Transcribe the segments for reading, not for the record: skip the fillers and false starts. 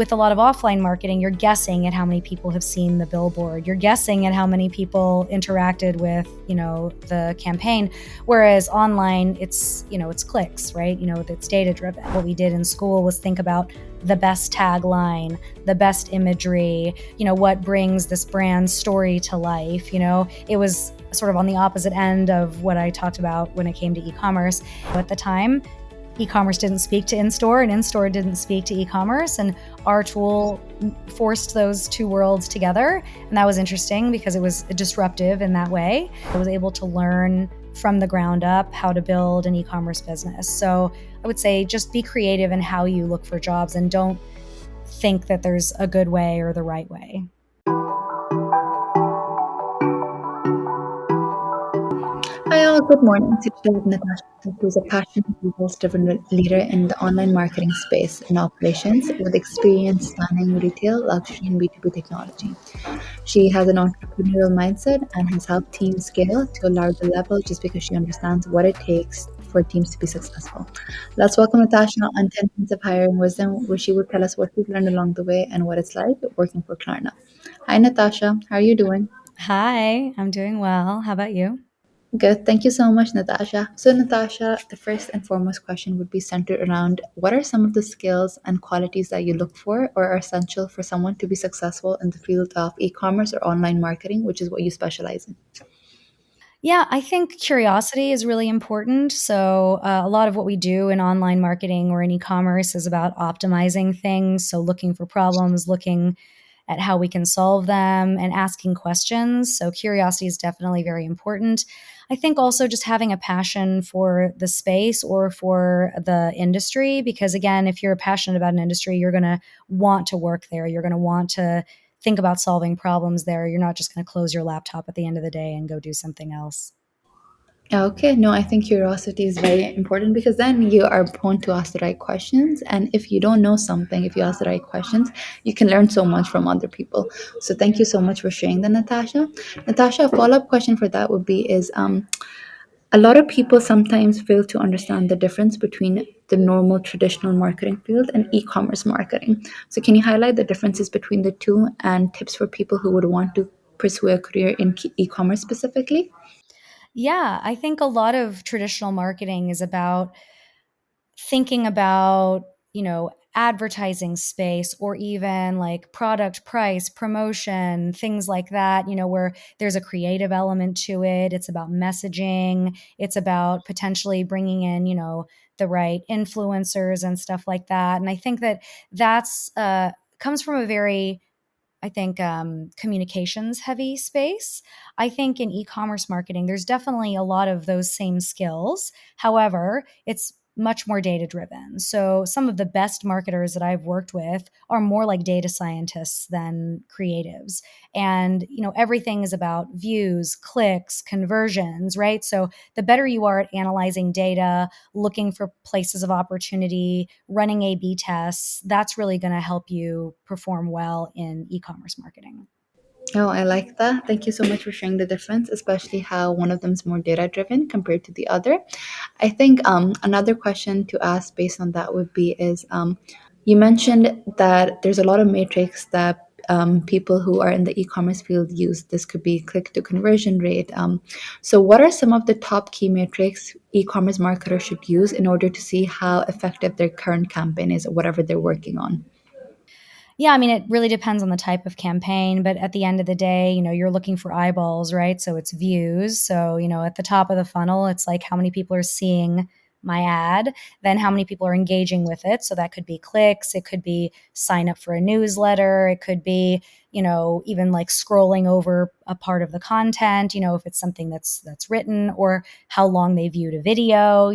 with a lot of offline marketing, you're guessing at how many people have seen the billboard. You're guessing at how many people interacted with, the campaign. Whereas online, it's clicks, right? It's data driven. What we did in school was think about the best tagline, the best imagery, what brings this brand story to life. It was sort of on the opposite end of what I talked about when it came to e-commerce. At the time, e-commerce didn't speak to in-store and in-store didn't speak to e-commerce, and our tool forced those two worlds together, and that was interesting because it was disruptive in that way. I was able to learn from the ground up how to build an e-commerce business. So I would say just be creative in how you look for jobs and don't think that there's a good way or the right way. Hi all, good morning. Today with Natasha, who's a passionate, results-driven leader in the online marketing space and operations with experience spanning retail, luxury, and B2B technology. She has an entrepreneurial mindset and has helped teams scale to a larger level just because she understands what it takes for teams to be successful. Let's welcome Natasha on 10 Things of Hiring Wisdom, where she will tell us what she's learned along the way and what it's like working for Klarna. Hi, Natasha. How are you doing? Hi, I'm doing well. How about you? Good. Thank you so much, Natasha. So, Natasha, the first and foremost question would be centered around what are some of the skills and qualities that you look for or are essential for someone to be successful in the field of e commerce or online marketing, which is what you specialize in? Yeah, I think curiosity is really important. So, a lot of what we do in online marketing or in e commerce is about optimizing things. So, looking for problems, looking at how we can solve them, and asking questions. So, curiosity is definitely very important. I think also just having a passion for the space or for the industry, because again, if you're passionate about an industry, you're going to want to work there. You're going to want to think about solving problems there. You're not just going to close your laptop at the end of the day and go do something else. Okay, no, I think curiosity is very important because then you are prone to ask the right questions. And if you don't know something, if you ask the right questions, you can learn so much from other people. So thank you so much for sharing that, Natasha. Natasha, a follow-up question for that would be is a lot of people sometimes fail to understand the difference between the normal traditional marketing field and e-commerce marketing. So can you highlight the differences between the two and tips for people who would want to pursue a career in e-commerce specifically? Yeah, I think a lot of traditional marketing is about thinking about, advertising space or even like product price, promotion, things like that, where there's a creative element to it. It's about messaging, it's about potentially bringing in, the right influencers and stuff like that. And I think that that's comes from a very communications heavy space. I think in e commerce marketing, there's definitely a lot of those same skills. However, it's much more data driven. So some of the best marketers that I've worked with are more like data scientists than creatives. And, everything is about views, clicks, conversions, right? So the better you are at analyzing data, looking for places of opportunity, running A B tests, that's really going to help you perform well in e commerce marketing. Oh, I like that. Thank you so much for sharing the difference, especially how one of them is more data driven compared to the other. I think another question to ask based on that would be is you mentioned that there's a lot of metrics that people who are in the e-commerce field use. This could be click to conversion rate. So, what are some of the top key metrics e-commerce marketers should use in order to see how effective their current campaign is or whatever they're working on? Yeah, I mean, it really depends on the type of campaign, but at the end of the day, you're looking for eyeballs, right? So it's views. So, at the top of the funnel, it's like how many people are seeing my ad, then how many people are engaging with it. So that could be clicks, it could be sign up for a newsletter, it could be, even like scrolling over a part of the content, if it's something that's written, or how long they viewed a video.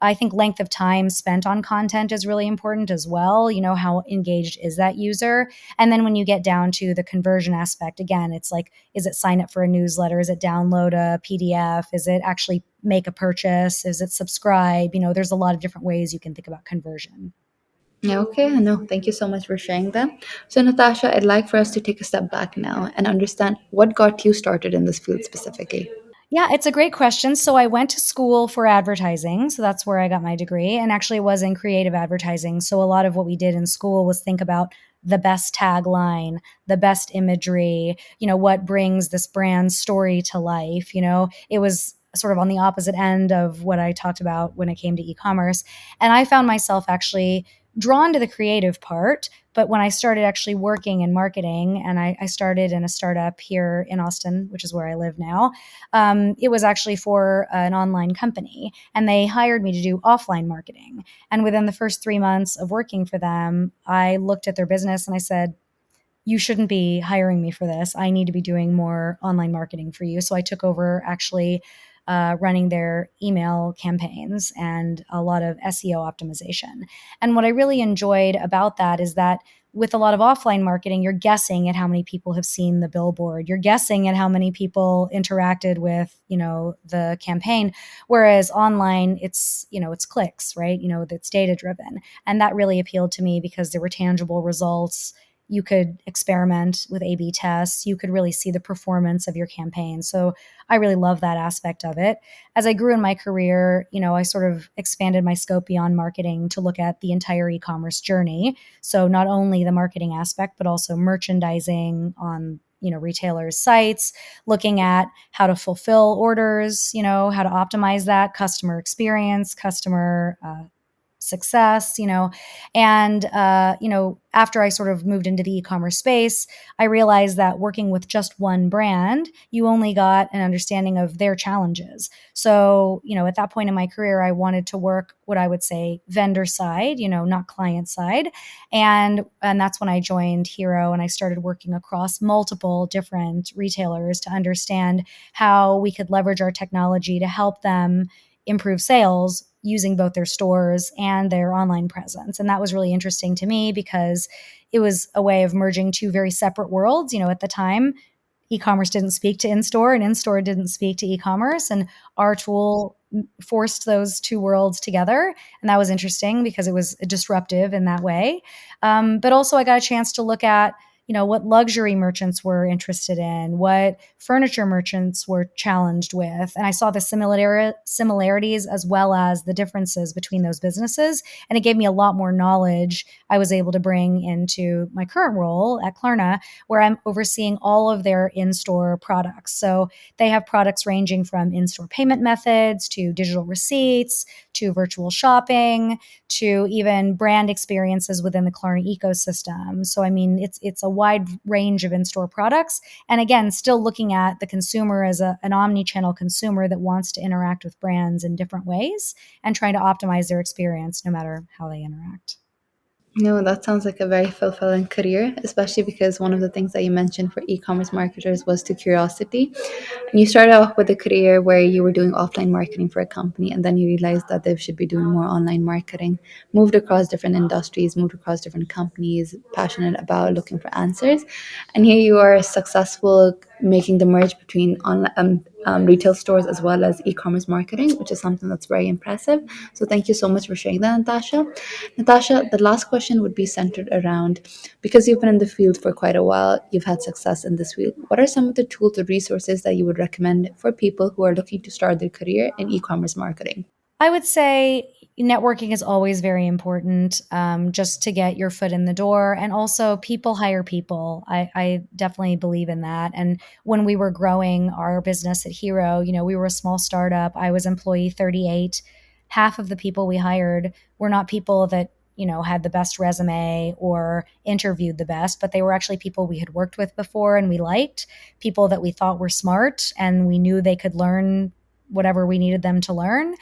I think length of time spent on content is really important as well. How engaged is that user? And then when you get down to the conversion aspect, again, it's like, is it sign up for a newsletter? Is it download a PDF? Is it actually make a purchase? Is it subscribe? There's a lot of different ways you can think about conversion. Yeah, okay, no, thank you so much for sharing that. So, Natasha, I'd like for us to take a step back now and understand what got you started in this field specifically. Yeah, it's a great question. So I went to school for advertising. So that's where I got my degree, and actually was in creative advertising. So a lot of what we did in school was think about the best tagline, the best imagery, what brings this brand story to life. It was sort of on the opposite end of what I talked about when it came to e-commerce. And I found myself actually drawn to the creative part. But when I started actually working in marketing, and I started in a startup here in Austin, which is where I live now, it was actually for an online company, and they hired me to do offline marketing. And within the first 3 months of working for them, I looked at their business and I said, you shouldn't be hiring me for this. I need to be doing more online marketing for you. So I took over actually running their email campaigns and a lot of SEO optimization. And what I really enjoyed about that is that with a lot of offline marketing, you're guessing at how many people have seen the billboard. You're guessing at how many people interacted with, the campaign. Whereas online, it's clicks, right? It's data driven. And that really appealed to me because there were tangible results. You could experiment with A B tests. You could really see the performance of your campaign. So I really love that aspect of it. As I grew in my career, I sort of expanded my scope beyond marketing to look at the entire e commerce journey. So not only the marketing aspect, but also merchandising on retailers' sites, looking at how to fulfill orders, how to optimize that customer experience, customer success, and after I sort of moved into the e-commerce space, I realized that working with just one brand, you only got an understanding of their challenges. So at that point in my career, I wanted to work what I would say vendor side, not client side. And that's when I joined Hero, and I started working across multiple different retailers to understand how we could leverage our technology to help them improve sales using both their stores and their online presence. And that was really interesting to me because it was a way of merging two very separate worlds. At the time, e-commerce didn't speak to in-store and in-store didn't speak to e-commerce, and our tool forced those two worlds together. And that was interesting because it was disruptive in that way. But also I got a chance to look at what luxury merchants were interested in, what furniture merchants were challenged with. And I saw the similarities as well as the differences between those businesses. And it gave me a lot more knowledge I was able to bring into my current role at Klarna, where I'm overseeing all of their in-store products. So they have products ranging from in-store payment methods to digital receipts to virtual shopping to even brand experiences within the Klarna ecosystem. So I mean, it's a wide range of in-store products. And again, still looking at the consumer as an omni-channel consumer that wants to interact with brands in different ways and trying to optimize their experience no matter how they interact. No, that sounds like a very fulfilling career, especially because one of the things that you mentioned for e-commerce marketers was to curiosity. And you started off with a career where you were doing offline marketing for a company, and then you realized that they should be doing more online marketing, moved across different industries, moved across different companies, passionate about looking for answers. And here you are successful making the merge between retail stores as well as e-commerce marketing, which is something that's very impressive. So thank you so much for sharing that, Natasha. Natasha, the last question would be centered around, because you've been in the field for quite a while, you've had success in this field. What are some of the tools or resources that you would recommend for people who are looking to start their career in e-commerce marketing? I would say networking is always very important, just to get your foot in the door. And also, people hire people. I definitely believe in that. And when we were growing our business at Hero, we were a small startup. I was employee 38. Half of the people we hired were not people that had the best resume or interviewed the best, but they were actually people we had worked with before and we liked, people that we thought were smart and we knew they could learn whatever we needed them to learn,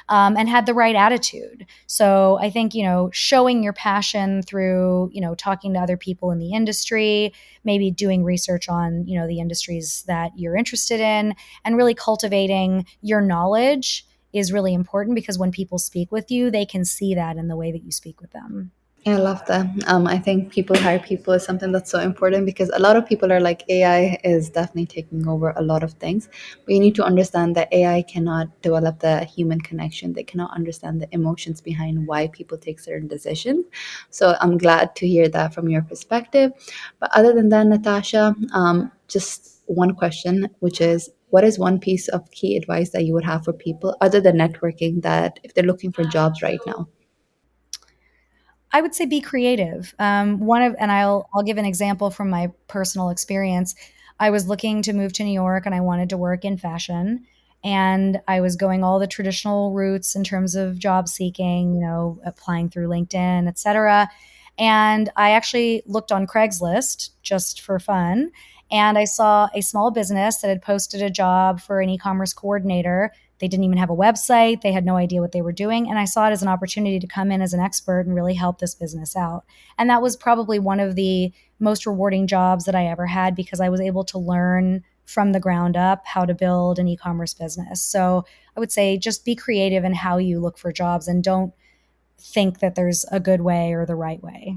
and had the right attitude. So I think, showing your passion through, talking to other people in the industry, maybe doing research on, the industries that you're interested in, and really cultivating your knowledge is really important because when people speak with you, they can see that in the way that you speak with them. I love that. I think people hire people is something that's so important because a lot of people are like, AI is definitely taking over a lot of things. But you need to understand that AI cannot develop the human connection. They cannot understand the emotions behind why people take certain decisions. So I'm glad to hear that from your perspective. But other than that, Natasha, just one question, which is, what is one piece of key advice that you would have for people other than networking, that if they're looking for jobs right now? I would say be creative. And I'll give an example from my personal experience. I was looking to move to New York and I wanted to work in fashion. And I was going all the traditional routes in terms of job seeking, applying through LinkedIn, et cetera. And I actually looked on Craigslist just for fun. And I saw a small business that had posted a job for an e commerce coordinator. They didn't even have a website. They had no idea what they were doing. And I saw it as an opportunity to come in as an expert and really help this business out. And that was probably one of the most rewarding jobs that I ever had because I was able to learn from the ground up how to build an e commerce business. So I would say just be creative in how you look for jobs and don't think that there's a good way or the right way.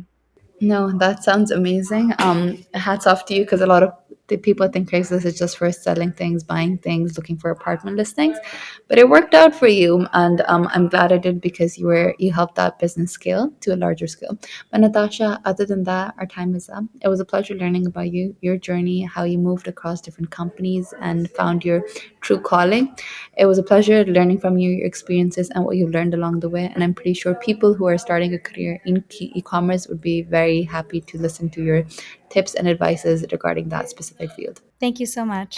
No, that sounds amazing. Hats off to you, because a lot of the people think Craigslist is just for selling things, buying things, looking for apartment listings, but it worked out for you, and I'm glad it did, because you helped that business scale to a larger scale. But Natasha, other than that, our time is up. It was a pleasure learning about you, your journey, how you moved across different companies and found your true calling. It was a pleasure learning from you, your experiences, and what you learned along the way. And I'm pretty sure people who are starting a career in e-commerce would be very happy to listen to your tips and advices regarding that specific field. Thank you so much.